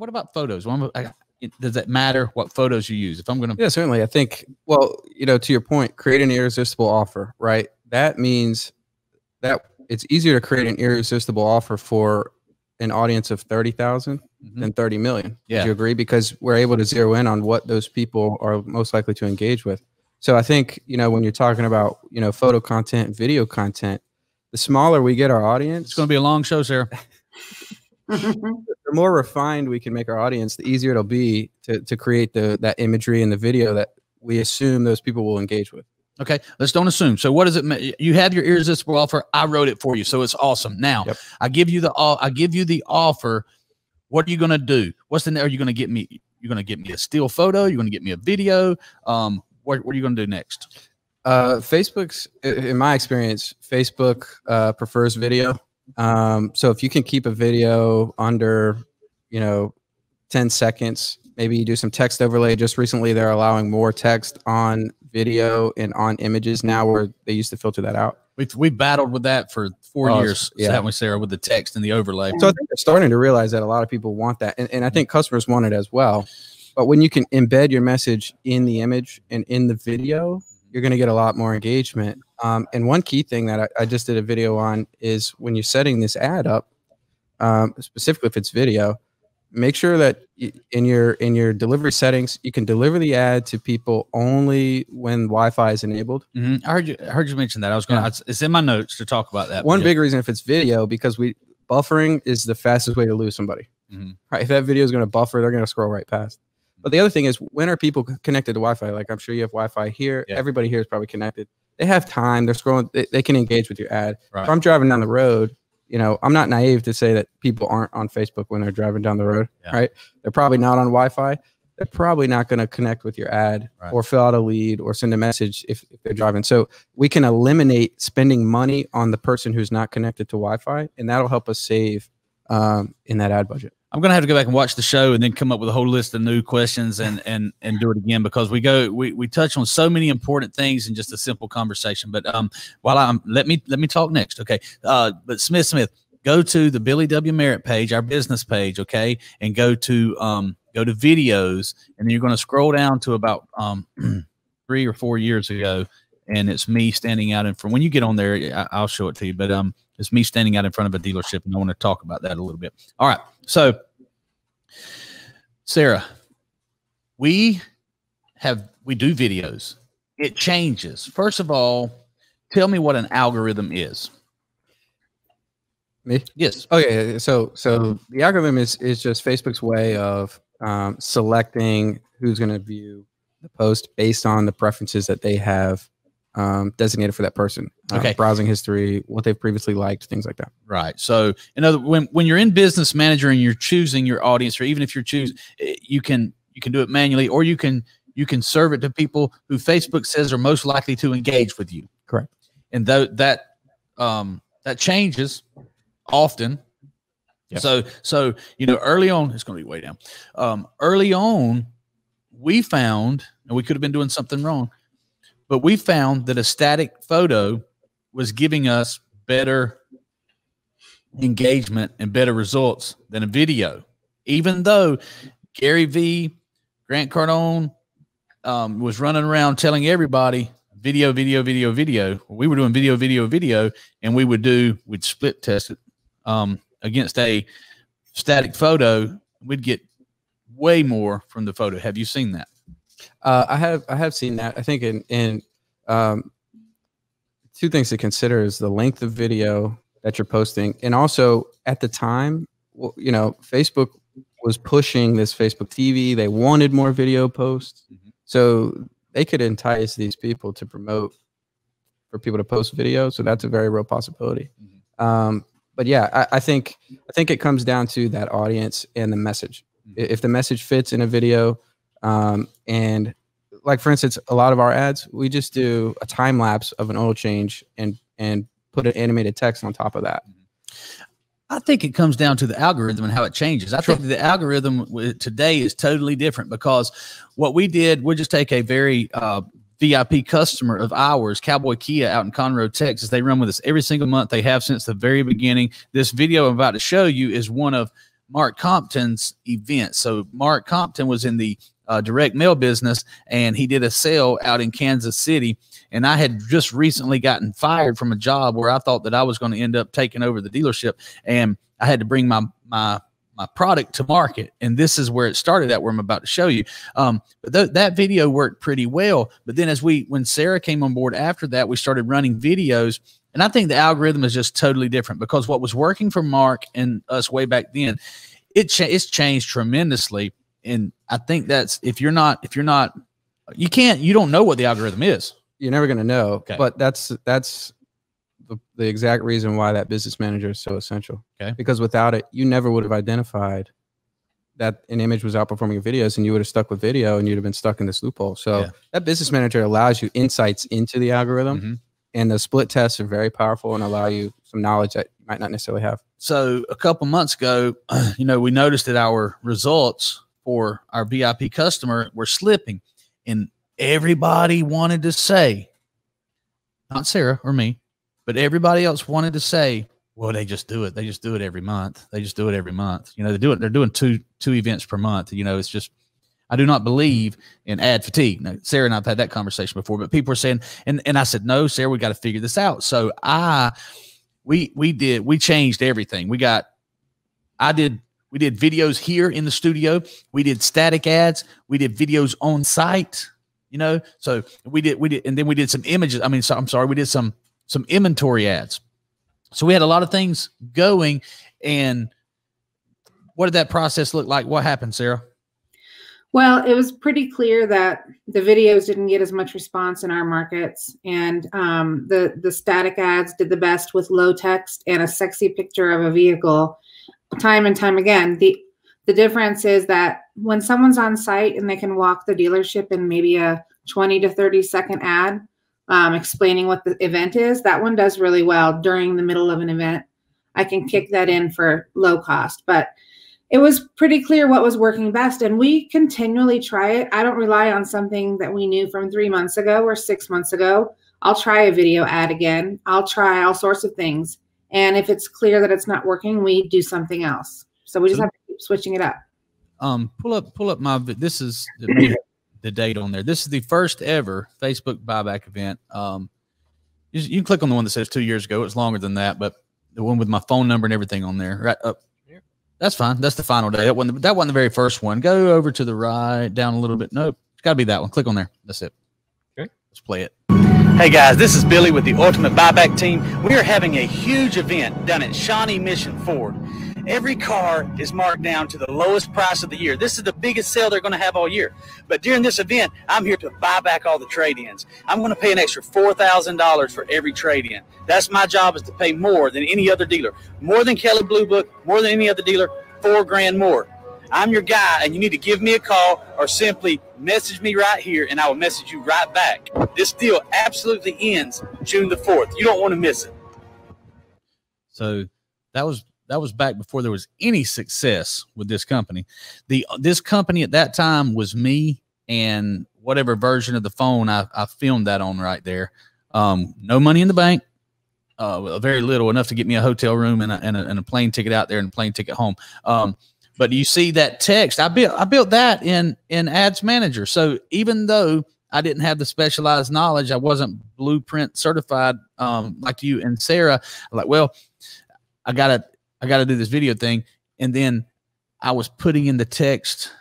what about photos? Does that matter what photos you use? If I'm going to, yeah, certainly. I think, well, you know, to your point, create an irresistible offer, right? That means that it's easier to create an irresistible offer for an audience of 30,000 than 30 million. Yeah. Do you agree? Because we're able to zero in on what those people are most likely to engage with. So I think, you know, when you're talking about, you know, photo content, video content, the smaller we get our audience, it's going to be a long show, Sarah. The more refined we can make our audience, the easier it'll be to create that imagery in the video that we assume those people will engage with. Okay, let's don't assume. So what does it mean? You have your irresistible offer. I wrote it for you, so it's awesome. Now I give you the offer. What are you going to do? Are you going to get me? You're going to get me a still photo. You're going to get me a video. What are you going to do next? Facebook's, in my experience, Facebook prefers video. So if you can keep a video under, you know, 10 seconds, maybe you do some text overlay. Just recently, they're allowing more text on video and on images now, where they used to filter that out. We've battled with that for 4 years, haven't we, Sarah, with the text and the overlay. So I think they're starting to realize that a lot of people want that. And I think customers want it as well. But when you can embed your message in the image and in the video, you're going to get a lot more engagement. And one key thing that I just did a video on is when you're setting this ad up, specifically if it's video, make sure that in your delivery settings, you can deliver the ad to people only when Wi-Fi is enabled. I heard you mention that. I was going to, it's in my notes to talk about that. One big reason if it's video, because buffering is the fastest way to lose somebody. Right? If that video is going to buffer, they're going to scroll right past. But the other thing is, when are people connected to Wi-Fi? Like, I'm sure you have Wi-Fi here. Yeah. Everybody here is probably connected. They have time. They're scrolling. They can engage with your ad. Right. If I'm driving down the road, you know, I'm not naive to say that people aren't on Facebook when they're driving down the road, right? They're probably not on Wi-Fi. They're probably not going to connect with your ad or fill out a lead or send a message if they're driving. So we can eliminate spending money on the person who's not connected to Wi-Fi, and that'll help us save in that ad budget. I'm going to have to go back and watch the show and then come up with a whole list of new questions and do it again, because we touch on so many important things in just a simple conversation. But let me talk next, okay? But Smith, go to the Billy W. Merritt page, our business page, okay, and go to videos, and then you're going to scroll down to about 3 or 4 years ago, and it's me standing out in front. When you get on there, I'll show it to you, but it's me standing out in front of a dealership, and I want to talk about that a little bit. All right. So, Sarah, we do videos. It changes. First of all, tell me what an algorithm is. Me? Yes. Okay. So the algorithm is just Facebook's way of selecting who's going to view the post based on the preferences that they have designated for that person. Okay. Browsing history, what they've previously liked, things like that. Right. So when you're in Business Manager and you're choosing your audience, or even if you're choosing, you can do it manually, or you can serve it to people who Facebook says are most likely to engage with you. Correct. And that changes often. Yep. So you know, early on, it's going to be way down. Early on, we found, and we could have been doing something wrong, but we found that a static photo was giving us better engagement and better results than a video, even though Gary V, Grant Cardone was running around telling everybody video. We were doing video, and we'd split test it against a static photo. We'd get way more from the photo. Have you seen that? I have seen that. I think in two things to consider is the length of video that you're posting, and also at the time, you know, Facebook was pushing this Facebook TV. They wanted more video posts, so they could entice these people to promote for people to post video. So that's a very real possibility. But yeah, I think it comes down to that audience and the message. If the message fits in a video, and like, for instance, a lot of our ads, we just do a time lapse of an oil change and put an animated text on top of that. I think it comes down to the algorithm and how it changes. I think the algorithm today is totally different, because what we did, we'll just take a very VIP customer of ours, Cowboy Kia out in Conroe, Texas. They run with us every single month. They have since the very beginning. This video I'm about to show you is one of Mark Compton's event. So Mark Compton was in the direct mail business, and he did a sale out in Kansas City. And I had just recently gotten fired from a job where I thought that I was going to end up taking over the dealership, and I had to bring my product to market. And this is where it started at, where I'm about to show you. But that video worked pretty well. But then when Sarah came on board after that, we started running videos. And I think the algorithm is just totally different, because what was working for Mark and us way back then, it's changed tremendously. And I think that's, if you're not, you don't know what the algorithm is. You're never going to know. Okay. But that's the exact reason why that business manager is so essential. Okay. Because without it, you never would have identified that an image was outperforming videos, and you would have stuck with video, and you'd have been stuck in this loophole. So that business manager allows you insights into the algorithm, and the split tests are very powerful and allow you some knowledge that you might not necessarily have. So a couple months ago, we noticed that our results for our VIP customer were slipping, and everybody wanted to say, not Sarah or me, but everybody else wanted to say, well, they just do it. They just do it every month. They just do it every month. They're doing two events per month. It's just, I do not believe in ad fatigue. Now, Sarah and I've had that conversation before, but people are saying, and I said, no, Sarah, we got to figure this out. So we changed everything. We did videos here in the studio. We did static ads. We did videos on site, so we did, and then we did some images. We did some inventory ads. So we had a lot of things going. And what did that process look like? What happened, Sarah? Well, it was pretty clear that the videos didn't get as much response in our markets, and the static ads did the best with low text and a sexy picture of a vehicle time and time again. The difference is that when someone's on site and they can walk the dealership in maybe a 20 to 30-second ad explaining what the event is, that one does really well during the middle of an event. I can kick that in for low cost, but it was pretty clear what was working best, and we continually try it. I don't rely on something that we knew from 3 months ago or 6 months ago. I'll try a video ad again. I'll try all sorts of things. And if it's clear that it's not working, we do something else. So we just have to keep switching it up. Pull up this is the date on there. This is the first ever Facebook buyback event. You can click on the one that says 2 years ago. It's longer than that, but the one with my phone number and everything on there, right up here. That's fine. That's the final day. That wasn't the very first one. Go over to the right, down a little bit. Nope, it's got to be that one. Click on there. That's it. Okay, let's play it. Hey guys, this is Billy with the Ultimate Buyback Team. We are having a huge event done at Shawnee Mission Ford. Every car is marked down to the lowest price of the year. This is the biggest sale they're going to have all year. But during this event, I'm here to buy back all the trade-ins. I'm going to pay an extra $4,000 for every trade-in. That's my job, is to pay more than any other dealer. More than Kelly Blue Book, more than any other dealer, $4 grand more. I'm your guy, and you need to give me a call or simply message me right here, and I will message you right back. This deal absolutely ends June the 4th. You don't want to miss it. So that was back before there was any success with this company. This company at that time was me and whatever version of the phone I filmed that on right there. No money in the bank, very little, enough to get me a hotel room and a plane ticket out there and a plane ticket home. But you see that text, I built that in Ads Manager. So even though I didn't have the specialized knowledge, I wasn't blueprint certified like you and Sarah. I'm like, well, I gotta do this video thing. And then I was putting in the text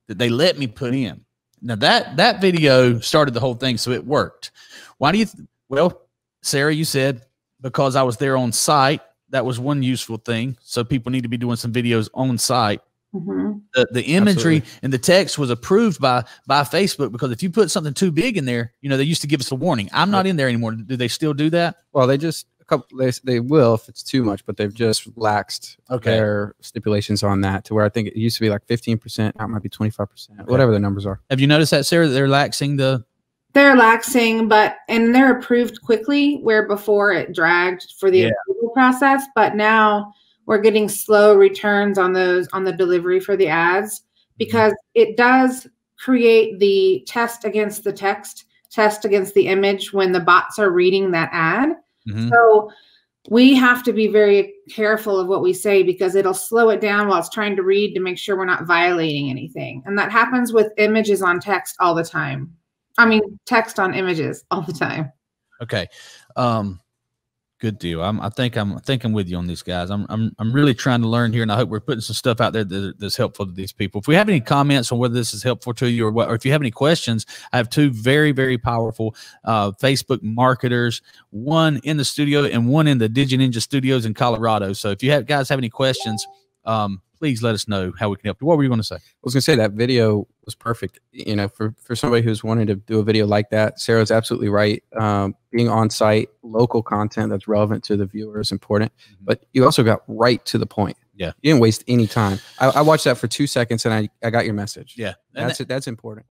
that they let me put in. Now that video started the whole thing, so it worked. Why do you? Well, Sarah, you said because I was there on site. That was one useful thing. So people need to be doing some videos on site. Mm-hmm. The imagery and the text was approved by Facebook, because if you put something too big in there, they used to give us a warning. I'm not in there anymore. Do they still do that? Well, they will if it's too much, but they've just laxed their stipulations on that to where I think it used to be like 15%. Now it might be 25%, whatever the numbers are. Have you noticed that, Sarah, that they're laxing the? They're laxing, and they're approved quickly, where before it dragged for the approval process. But now we're getting slow returns on the delivery for the ads, because it does create the test against the text, test against the image when the bots are reading that ad. Mm-hmm. So we have to be very careful of what we say because it'll slow it down while it's trying to read to make sure we're not violating anything. And that happens with images on text all the time. I mean, text on images all the time. Okay. Good deal. I think I'm with you on these guys. I'm really trying to learn here, and I hope we're putting some stuff out there that's helpful to these people. If we have any comments on whether this is helpful to you or if you have any questions, I have two very, very powerful Facebook marketers, one in the studio and one in the Digi Ninja Studios in Colorado. So if you guys have any questions, please let us know how we can help you. What were you going to say? I was going to say that video was perfect. You know, for somebody who's wanting to do a video like that, Sarah's absolutely right. Being on site, local content that's relevant to the viewer is important, but you also got right to the point. Yeah. You didn't waste any time. I watched that for 2 seconds and I got your message. Yeah. That's important.